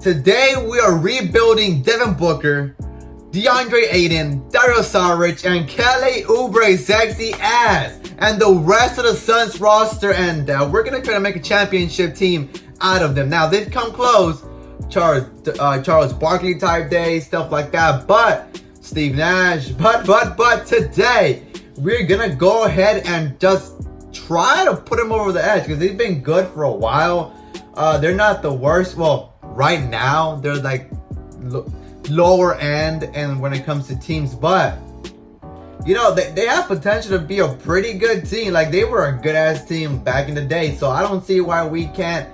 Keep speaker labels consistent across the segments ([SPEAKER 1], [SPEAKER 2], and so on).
[SPEAKER 1] Today we are rebuilding Devin Booker, DeAndre Ayton, Dario Saric, and Kelly Oubre sexy ass, and the rest of the Suns roster, and we're gonna try to make a championship team out of them. Now they've come close, Charles Barkley type days, stuff like that, but Steve Nash, but today we're gonna go ahead and just try to put him over the edge because they've been good for a while. They're not the worst. Well, right now they're like lower end and when it comes to teams, but you know they have potential to be a pretty good team. Like they were a good ass team back in the day, so I don't see why we can't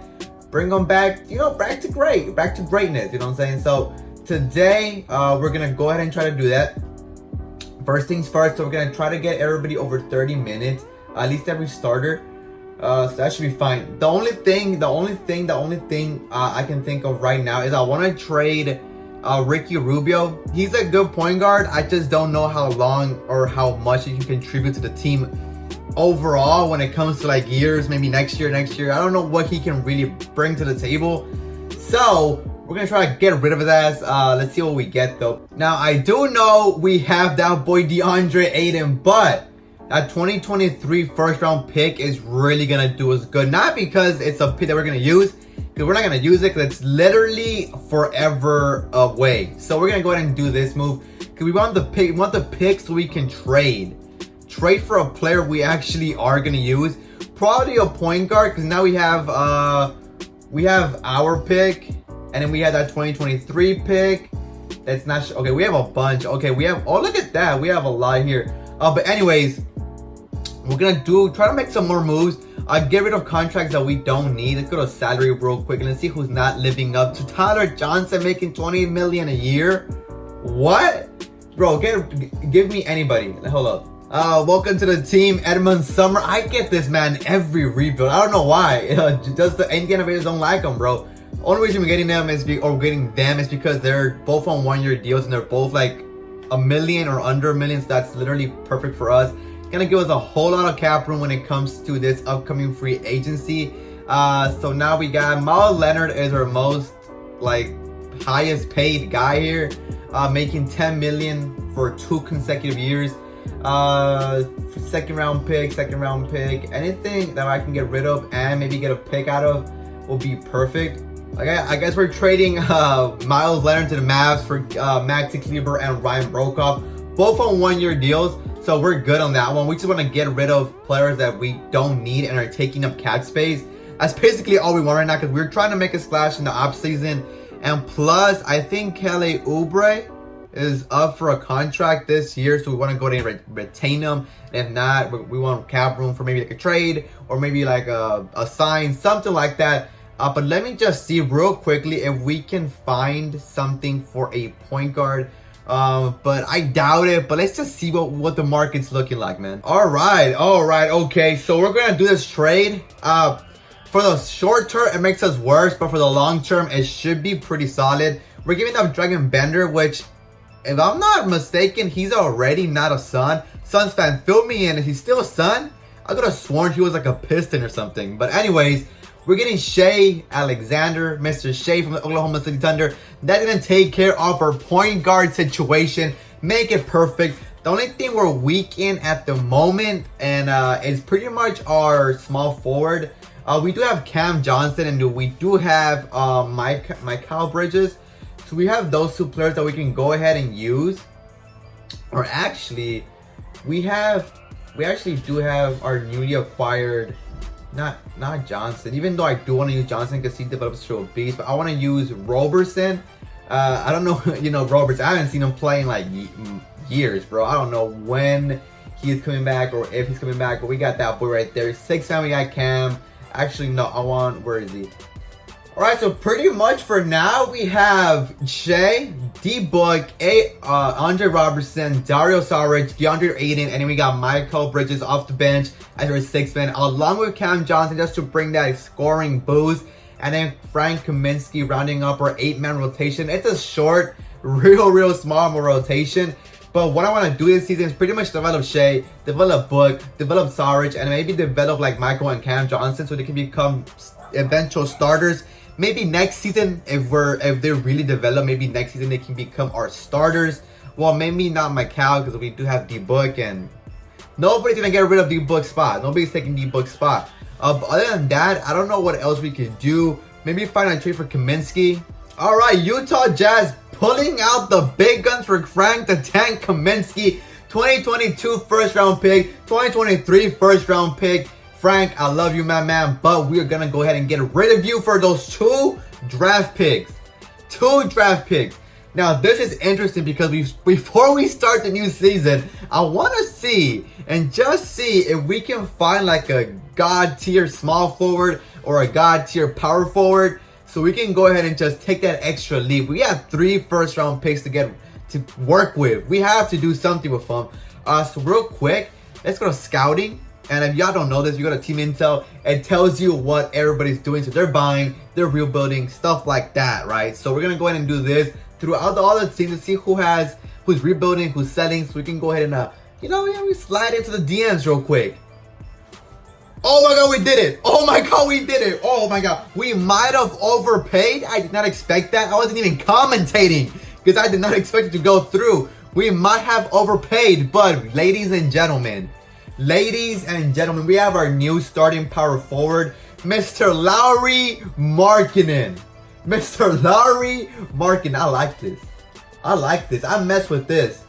[SPEAKER 1] bring them back, back to greatness, you know what I'm saying? So today we're gonna go ahead and try to do that. First things first, so we're gonna try to get everybody over 30 minutes, at least every starter. So that should be fine. The only thing I can think of right now is I want to trade Ricky Rubio. He's a good point guard. I just don't know how long or how much he can contribute to the team overall when it comes to like years, maybe next year. I don't know what he can really bring to the table. So we're gonna try to get rid of his ass. Let's see what we get though. Now I do know we have that boy DeAndre Ayton, but that 2023 first round pick is really gonna do us good. Not because it's a pick that we're gonna use, because we're not gonna use it, because it's literally forever away. So we're gonna go ahead and do this move because we want the pick. We want the pick so we can trade for a player we actually are gonna use. Probably a point guard, because now we have our pick, and then we have that 2023 pick. That's not okay. We have a bunch. Okay, we have. Oh, look at that. We have a lot here. But anyways, we're gonna try to make some more moves. Get rid of contracts that we don't need. Let's go to salary real quick and let's see who's not living up to Tyler Johnson making $20 million a year. What, bro? Give me anybody. Hold up. Welcome to the team, Edmund Summer. I get this man every rebuild. I don't know why. Just the innovators don't like him, bro. Only reason we're getting them is because they're both on 1-year deals and they're both like $1 million or under $1 million. So that's literally perfect for us. Gonna give us a whole lot of cap room when it comes to this upcoming free agency. So now we got Miles Leonard is our most highest paid guy here, making $10 million for 2 consecutive years. Second round pick, anything that I can get rid of and maybe get a pick out of will be perfect. I guess we're trading Miles Leonard to the Mavs for Maxi Kleber and Ryan Brokoff, both on 1-year deals. So we're good on that one. We just want to get rid of players that we don't need and are taking up cap space. That's basically all we want right now because we're trying to make a splash in the off season. And plus, I think Kelly Oubre is up for a contract this year, so we want to go ahead and retain him. And if not, we want cap room for maybe like a trade or maybe like a sign, something like that. But let me just see real quickly if we can find something for a point guard. But I doubt it, but let's just see what the market's looking like, man. All right, okay, so we're gonna do this trade. For the short term it makes us worse, but for the long term it should be pretty solid. We're giving up Dragon Bender, which if I'm not mistaken, he's already not a Sun. Suns fan, fill me in, is he still a Sun? I could have sworn he was like a Piston or something. But anyways, we're getting Shea Alexander, Mr. Shea from the Oklahoma City Thunder. That's going to take care of our point guard situation, make it perfect. The only thing we're weak in at the moment and is pretty much our small forward. We do have Cam Johnson and we do have Mikal Bridges. So we have those 2 players that we can go ahead and use. Or actually, we actually do have our newly acquired, not Johnson, even though I do want to use Johnson because he develops to a beast, but I want to use Roberson. I don't know, Roberson, I haven't seen him play in like years, bro. I don't know when he is coming back or if he's coming back, but we got that boy right there. 6'7", we got Cam. Actually, no, where is he? Alright, so pretty much for now, we have Shea, D-Book, Andre Robertson, Dario Saric, DeAndre Ayton, and then we got Mikal Bridges off the bench as our 6th man, along with Cam Johnson, just to bring that scoring boost. And then Frank Kaminsky rounding up our 8-man rotation. It's a short, real small rotation. But what I want to do this season is pretty much develop Shea, develop Book, develop Saric, and maybe develop like Michael and Cam Johnson so they can become eventual starters. Maybe next season, if they really develop, maybe next season they can become our starters. Well, maybe not mikal, because we do have D-Book, and nobody's gonna get rid of D-Book's spot. Nobody's taking D-Book's spot. But other than that, I don't know what else we could do. Maybe find a trade for Kaminsky. All right, Utah Jazz pulling out the big guns for Frank the Tank Kaminsky. 2022 first round pick, 2023 first round pick. Frank, I love you, my man, but we are gonna go ahead and get rid of you for those 2 draft picks. 2 draft picks. Now, this is interesting because before we start the new season, I want to see and just see if we can find like a god tier small forward or a god tier power forward, so we can go ahead and just take that extra leap. We have 3 first round picks to work with. We have to do something with them. So real quick, let's go to scouting. And if y'all don't know this, you go to Team Intel. It tells you what everybody's doing. So they're buying, they're rebuilding, stuff like that, right? So we're gonna go ahead and do this throughout all the teams to see who's rebuilding, who's selling. So we can go ahead and we slide into the DMs real quick. Oh my god, we did it! Oh my god, we did it! Oh my god, we might have overpaid. I did not expect that. I wasn't even commentating because I did not expect it to go through. We might have overpaid, but ladies and gentlemen, we have our new starting power forward, Mr. Lauri Markkanen. Mr. Lauri Markkanen. I like this. I mess with this.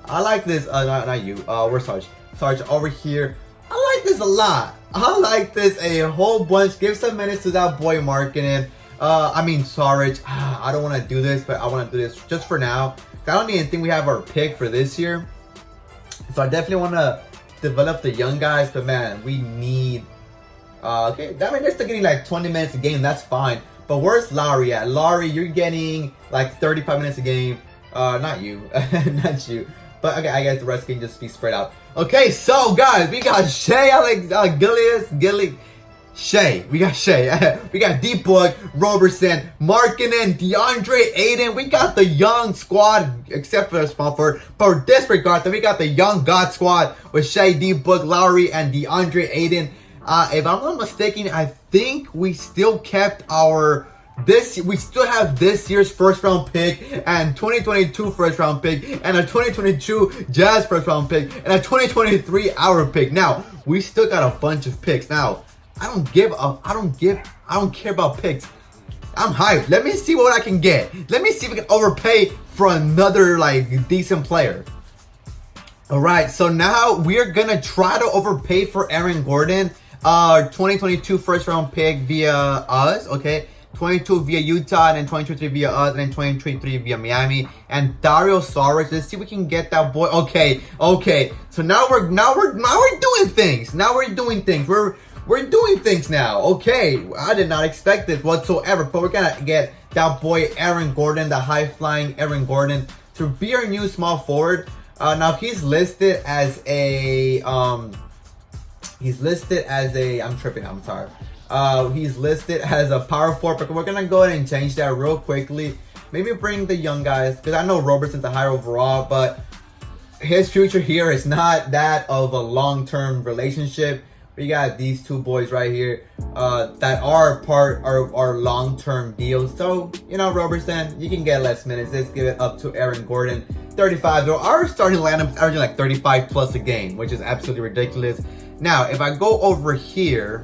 [SPEAKER 1] I like this. Not you. Where's Sarge? Sarge over here. I like this a lot. I like this a whole bunch. Give some minutes to that boy Markkanen. Saric. I don't want to do this, but I want to do this just for now. I don't even think we have our pick for this year. So I definitely want to develop the young guys, but man, we need okay, I mean, they're still getting like 20 minutes a game, that's fine, but where's Lauri at? Lauri, you're getting like 35 minutes a game. Not you. Not you, but okay, I guess the rest can just be spread out. Okay, so guys, we got Shea, we got Shea, we got D-Book, Robertson, Markkanen, Deandre, Ayton. We got the young squad, except for the small forward. But disregard that, we got the young god squad with Shea, D-Book, Lauri, and Deandre, Ayton. If I'm not mistaken, I think we still kept we still have this year's first round pick and 2022 first round pick and a 2022 Jazz first round pick and a 2023 our pick. Now, we still got a bunch of picks. Now, I don't care about picks. I'm hyped. Let me see what I can get. Let me see if we can overpay for another like decent player. Alright, so now we're gonna try to overpay for Aaron Gordon. 2022 first round pick via us, okay? 22 via Utah, and then 2023 via us, and then 2023 via Miami, and Dario Saric. Let's see if we can get that boy. Okay. So now we're doing things. We're doing things now. Okay, I did not expect this whatsoever, but we're gonna get that boy Aaron Gordon, the high-flying Aaron Gordon, to be our new small forward. Now he's listed as a He's listed as a power forward, but we're gonna go ahead and change that real quickly. Maybe bring the young guys, because I know Robertson's a higher overall, but his future here is not that of a long-term relationship. We got these 2 boys right here that are part of our long-term deals. So, Robertson, you can get less minutes. Let's give it up to Aaron Gordon. 35, though. Our starting lineup is averaging like 35 plus a game, which is absolutely ridiculous. Now, if I go over here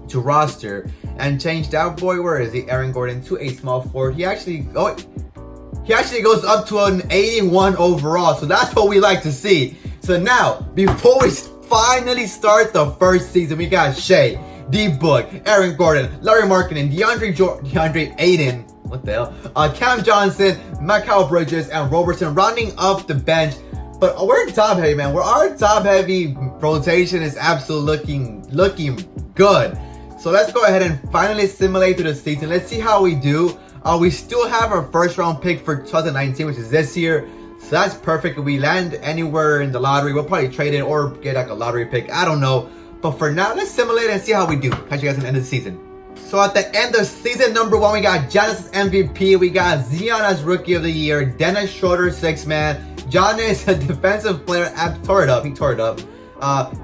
[SPEAKER 1] to roster and change that boy, where is he? Aaron Gordon to a small forward. He actually goes up to an 81 overall. So that's what we like to see. So now, before we finally start the first season, we got Shea, D-Book, Aaron Gordon, Lauri Markkanen, Deandre Ayton, what the hell? Cam Johnson, mikal Bridges, and Robertson rounding up the bench. But we're top heavy, man. Our top heavy rotation is absolutely looking good. So let's go ahead and finally simulate through the season. Let's see how we do. We still have our first round pick for 2019, which is this year. So that's perfect. If we land anywhere in the lottery, we'll probably trade it or get like a lottery pick. I don't know. But for now, let's simulate and see how we do. Catch you guys at the end of the season. So at the end of season number 1, we got Giannis MVP. We got Zion as Rookie of the Year. Dennis Schroeder, 6-man. Giannis, a defensive player, tore it up.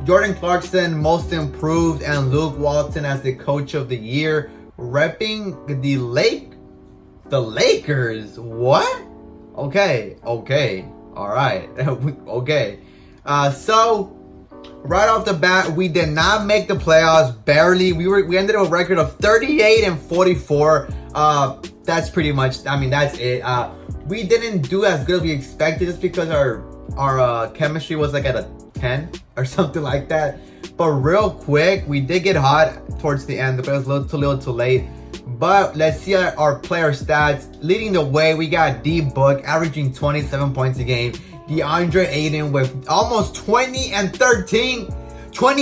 [SPEAKER 1] Jordan Clarkson, Most Improved. And Luke Walton as the Coach of the Year. repping the Lakers. What? Okay, all right, okay. So right off the bat, we did not make the playoffs. Barely. We ended up a record of 38-44. That's pretty much. I mean, that's it. We didn't do as good as we expected, just because our chemistry was like at a 10 or something like that. But real quick, we did get hot towards the end, but it was a little too late. But let's see our player stats. Leading the way, we got D-Book averaging 27 points a game. Deandre Ayton with almost 20 and 13 for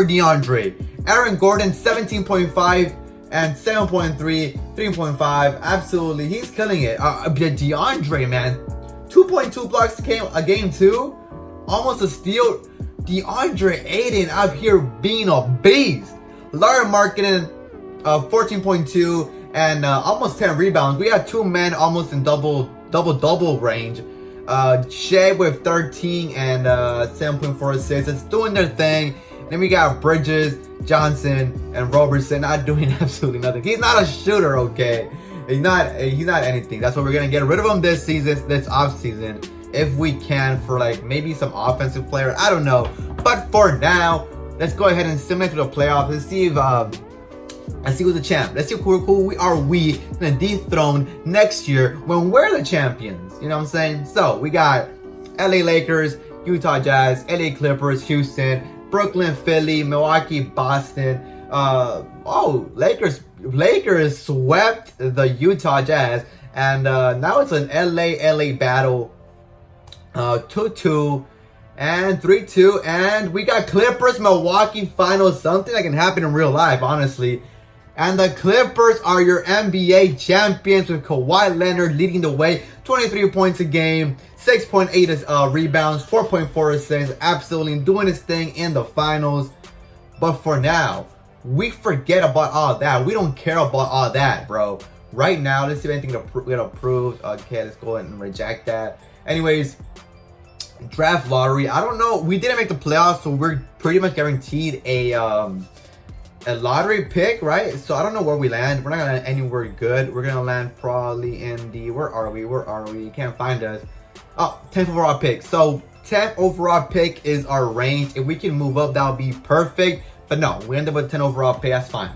[SPEAKER 1] Deandre. Aaron Gordon 17.5 and 7.3, 3.5. Absolutely, he's killing it. Deandre, man, 2.2 blocks a game too. Almost a steal. Deandre Ayton up here being a beast. Larry Marketing 14.2 and almost 10 rebounds. We had two men almost in double range. Shea with 13 and 7.4 assists. It's doing their thing. Then we got Bridges, Johnson, and Robertson not doing absolutely nothing. He's not a shooter, okay? He's not anything. That's why we're gonna get rid of him this season, this off season, if we can, for like maybe some offensive player. I don't know. But for now, let's go ahead and simulate to the playoffs. Let's see if let's see who's the champ. Let's see who we gonna dethrone next year when we're the champions. You know what I'm saying? So we got LA Lakers, Utah Jazz, LA Clippers, Houston, Brooklyn, Philly, Milwaukee, Boston. Lakers swept the Utah Jazz, and now it's an LA battle. 2-2 and 3-2, and we got Clippers Milwaukee finals. Something that can happen in real life, honestly. And the Clippers are your NBA champions with Kawhi Leonard leading the way. 23 points a game, 6.8 rebounds, 4.4 assists. Absolutely doing his thing in the finals. But for now, we forget about all that. We don't care about all that, bro. Right now, let's see if anything get approved. Okay, let's go ahead and reject that. Anyways, draft lottery. I don't know. We didn't make the playoffs, so we're pretty much guaranteed a lottery pick, right? So I don't know where we land. We're not gonna land anywhere good. We're gonna land probably in the, where are we? You can't find us. Oh, 10th overall pick. So 10th overall pick is our range. If we can move up, that would be perfect. But no, we end up with 10 overall pick. That's fine.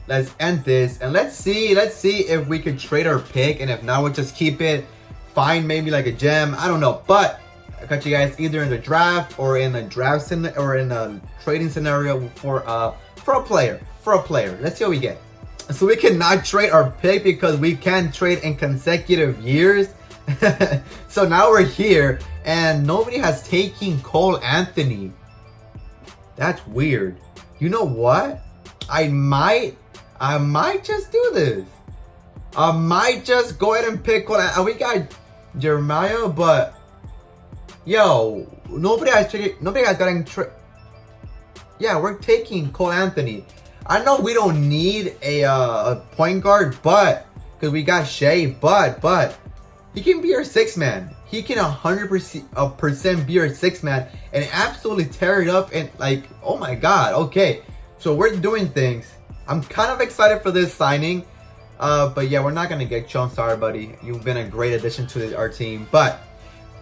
[SPEAKER 1] Let's end this and let's see if we could trade our pick, and if not, we'll just keep it. Find maybe like a gem. I don't know, but I got you guys either in the draft or in a trading scenario for a player. Let's see what we get. So we cannot trade our pick because we can trade in consecutive years. So now we're here and nobody has taken Cole Anthony. That's weird. You know what? I might just do this. I might just go ahead and pick Cole. We got Jeremiah, but yo, nobody has gotten. Yeah, we're taking Cole Anthony. I know we don't need a point guard, but because we got Shea, but he can be our sixth man. He can 100% be our sixth man and absolutely tear it up. And like, oh my god, okay. So we're doing things. I'm kind of excited for this signing. But yeah, we're not gonna get you. I'm sorry, buddy. You've been a great addition to our team. But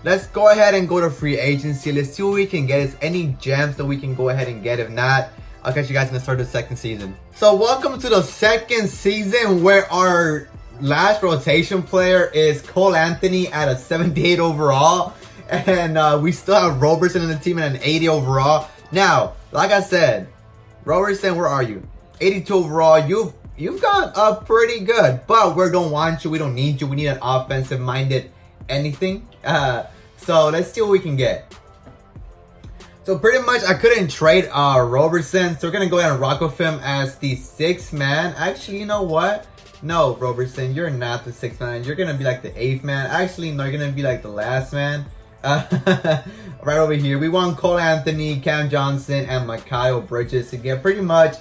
[SPEAKER 1] let's go ahead and go to free agency. Let's see what we can get. Is any gems that we can go ahead and get? If not, I'll catch you guys in the start of the second season. So welcome to the second season, where our last rotation player is Cole Anthony at a 78 overall, and we still have Robertson in the team at an 80 overall. Now, like I said, Robertson, where are you? 82 overall. You've gone up pretty good, but we don't want you. We don't need you. We need an offensive-minded anything. So let's see what we can get. So pretty much, I couldn't trade Robertson, so we're gonna go ahead and rock with him as the sixth man. Actually, you know what? No, Robertson, you're not the sixth man. You're gonna be like the eighth man. Actually, no, you're gonna be like the last man. Right over here, we want Cole Anthony, Cam Johnson, and Mikal Bridges to get pretty much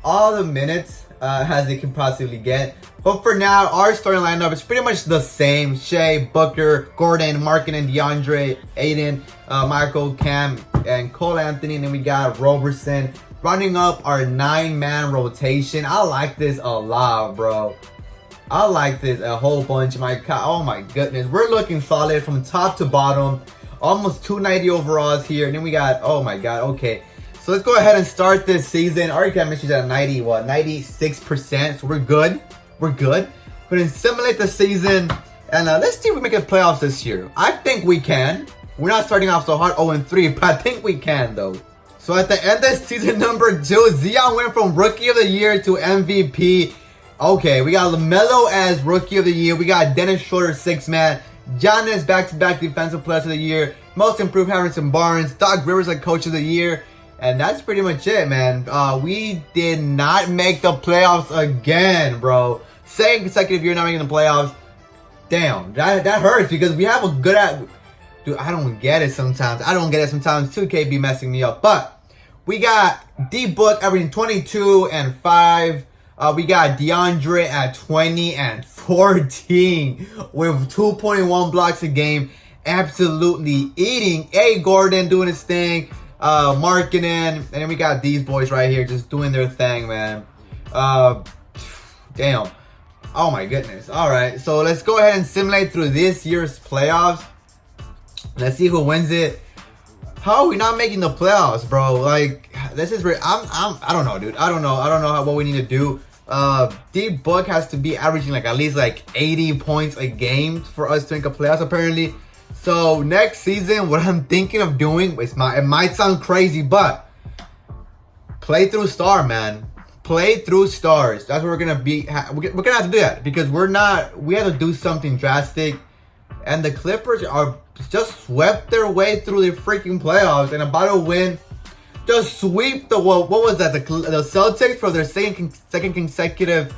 [SPEAKER 1] all the minutes as they can possibly get. But for now, our starting lineup is pretty much the same. Shea, Booker, Gordon, Markkanen, Deandre, Ayton, Michael, Cam, and Cole Anthony. And then we got Robertson, running up our 9-man rotation. I like this a lot, bro. I like this a whole bunch. Oh my goodness, we're looking solid from top to bottom. Almost 290 overalls here, and then we got, oh my god, okay. So let's go ahead and start this season. Already got missions at 96%. So we're good. We're good. We're gonna simulate the season, and let's see if we make it playoffs this year. I think we can. We're not starting off so hard, 0-3, but I think we can though. So at the end of season number 2, Zion went from Rookie of the Year to MVP. Okay, we got LaMelo as Rookie of the Year. We got Dennis Schroeder, 6-man. Giannis back-to-back Defensive Player of the Year. Most Improved Harrison Barnes. Doc Rivers like Coach of the Year. And that's pretty much it, man. We did not make the playoffs again, bro. Second consecutive year not making the playoffs. Damn, that hurts because we have a good Dude, I don't get it sometimes. 2K be messing me up. But we got D-Book averaging 22 and 5. We got Deandre at 20 and 14 with 2.1 blocks a game. Absolutely eating. A. Gordon doing his thing. Marketing. And then we got these boys right here just doing their thing, man. Damn. Oh my goodness. Alright, so let's go ahead and simulate through this year's playoffs. Let's see who wins it. How are we not making the playoffs, bro? Like, this is I don't know, dude. I don't know what we need to do. D-Book has to be averaging like at least like 80 points a game for us to make a playoffs apparently. So next season, what I'm thinking of doing, it might sound crazy, but play through star, man. Play through stars. That's what we're gonna be. We're gonna have to do that because we have to do something drastic. And the Clippers are just swept their way through the freaking playoffs and about to win. Just sweep the what was that? The Celtics for their second consecutive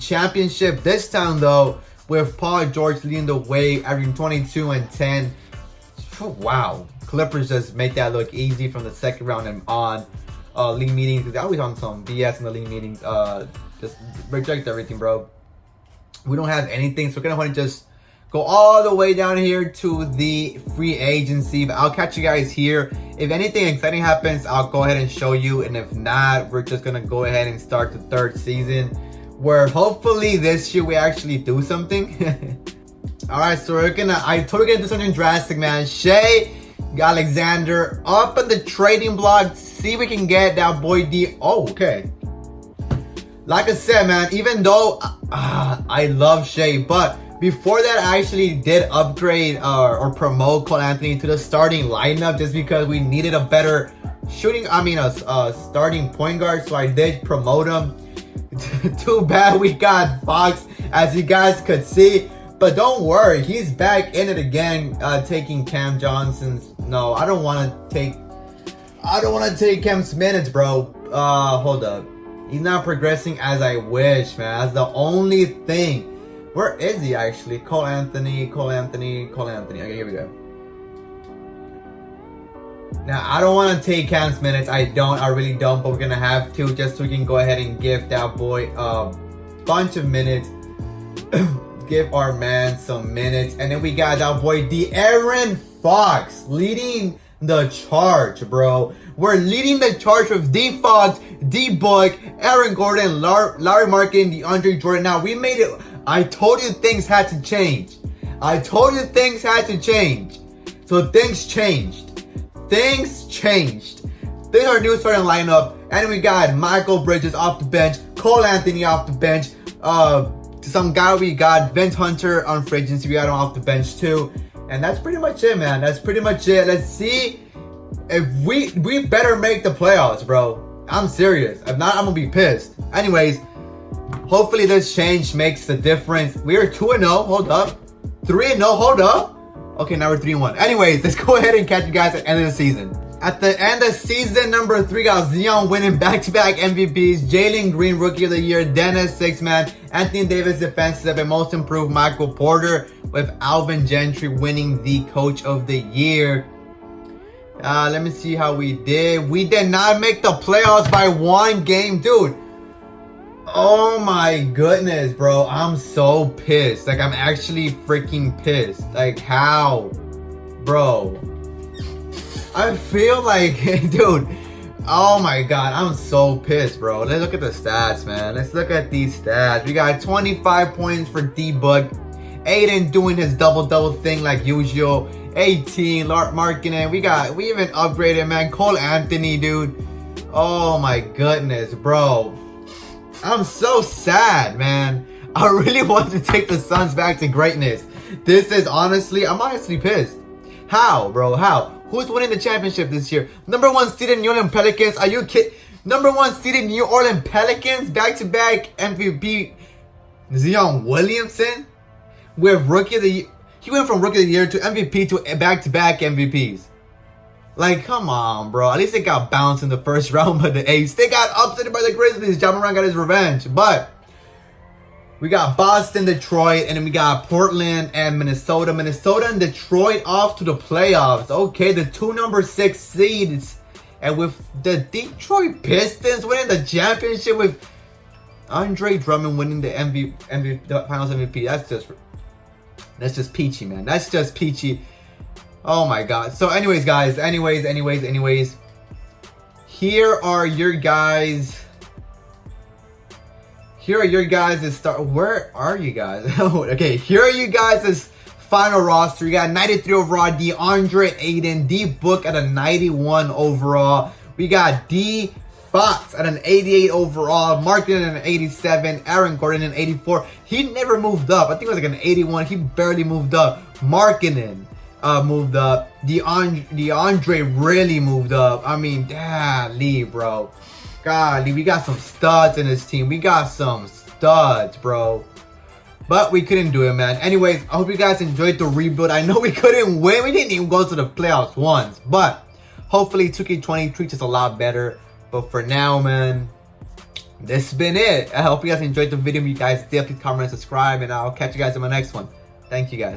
[SPEAKER 1] championship. This time though, with Paul George leading the way, averaging 22 and 10. Wow, Clippers just make that look easy from the second round and on. League meetings, because they're always on some BS in the league meetings. Just reject everything, bro. We don't have anything, so we're gonna want to just go all the way down here to the free agency. But I'll catch you guys here. If anything exciting happens, I'll go ahead and show you. And if not, we're just gonna go ahead and start the third season, where hopefully this year we actually do something. All right, so I totally gonna do something drastic, man. Shai Alexander up in the trading block. See if we can get that boy D. Oh, okay. Like I said, man, even though I love Shai, but before that, I actually did upgrade or promote Cole Anthony to the starting lineup just because we needed a better starting point guard. So I did promote him. Too bad we got Fox, as you guys could see. But don't worry, he's back in it again, taking Cam Johnson's. No, I don't want to take Cam's minutes, bro. Hold up. He's not progressing as I wish, man. That's the only thing. Where is he actually? Cole Anthony. Okay, here we go. Now, I don't want to take Cam's minutes. I really don't, but we're going to have to just so we can go ahead and give that boy a bunch of minutes. Give our man some minutes. And then we got that boy De'Aaron Fox leading the charge, bro. We're leading the charge with D Fox, D Book, Aaron Gordon, Larry Markin, DeAndre Jordan. Now we made it. I told you things had to change. So things changed. This is our new starting lineup. And we got Michael Bridges off the bench, Cole Anthony off the bench, some guy we got, Vince Hunter on free agency, we got him off the bench too. And that's pretty much it, man. Let's see if we better make the playoffs, bro. I'm serious. If not, I'm gonna be pissed. Anyways, hopefully this change makes the difference. We are 2-0. Hold up. 3-0. Hold up. Okay, now we're 3-1. Anyways, let's go ahead and catch you guys at the end of the season. At the end of season number 3, got Zion winning back-to-back MVPs, Jalen Green Rookie of the Year, Dennis 6-man, Anthony Davis Defensive, and Most Improved Michael Porter, with Alvin Gentry winning the Coach of the Year. Let me see how we did. We did not make the playoffs by 1 game, dude. Oh my goodness, bro. I'm so pissed. Like, I'm actually freaking pissed. Like, how? Bro. I feel like, dude, Oh my god, I'm so pissed, bro. Let's look at the stats, man. Let's look at these stats. We got 25 points for D-Book. Ayton doing his double-double thing like usual. 18, marking. We even upgraded, man. Cole Anthony, dude. Oh my goodness, bro. I'm so sad, man. I really want to take the Suns back to greatness. I'm honestly pissed. How, bro? How? Who's winning the championship this year? Number 1 seeded New Orleans Pelicans. Are you kidding? Number 1 seeded New Orleans Pelicans. Back-to-back MVP Zion Williamson. With Rookie of the Year. He went from Rookie of the Year to MVP to back-to-back MVPs. Like, come on, bro. At least they got bounced in the first round by the A's. They got upset by the Grizzlies. Ja Morant got his revenge. But we got Boston, Detroit, and then we got Portland and Minnesota. Minnesota and Detroit off to the playoffs. Okay, the 2 number 6 seeds. And with the Detroit Pistons winning the championship with Andre Drummond winning the the Finals MVP. That's just peachy, man. That's just peachy. Oh my god. So anyways, guys. Anyways. Here are your guys. Where are you guys? Okay, here are you guys' final roster. You got 93 overall, Deandre, Ayton, D-Book at a 91 overall. We got D Fox at an 88 overall, Markin at an 87, Aaron Gordon at an 84. He never moved up. I think it was like an 81. He barely moved up. Markinen moved up. Deandre really moved up. I mean, golly, bro. Golly, we got some studs in this team. We got some studs, bro. But we couldn't do it, man. Anyways, I hope you guys enjoyed the rebuild. I know we couldn't win. We didn't even go to the playoffs once. But hopefully 2K20 treats us a lot better. But for now, man, this has been it. I hope you guys enjoyed the video. If you guys did, please comment and subscribe. And I'll catch you guys in my next one. Thank you, guys.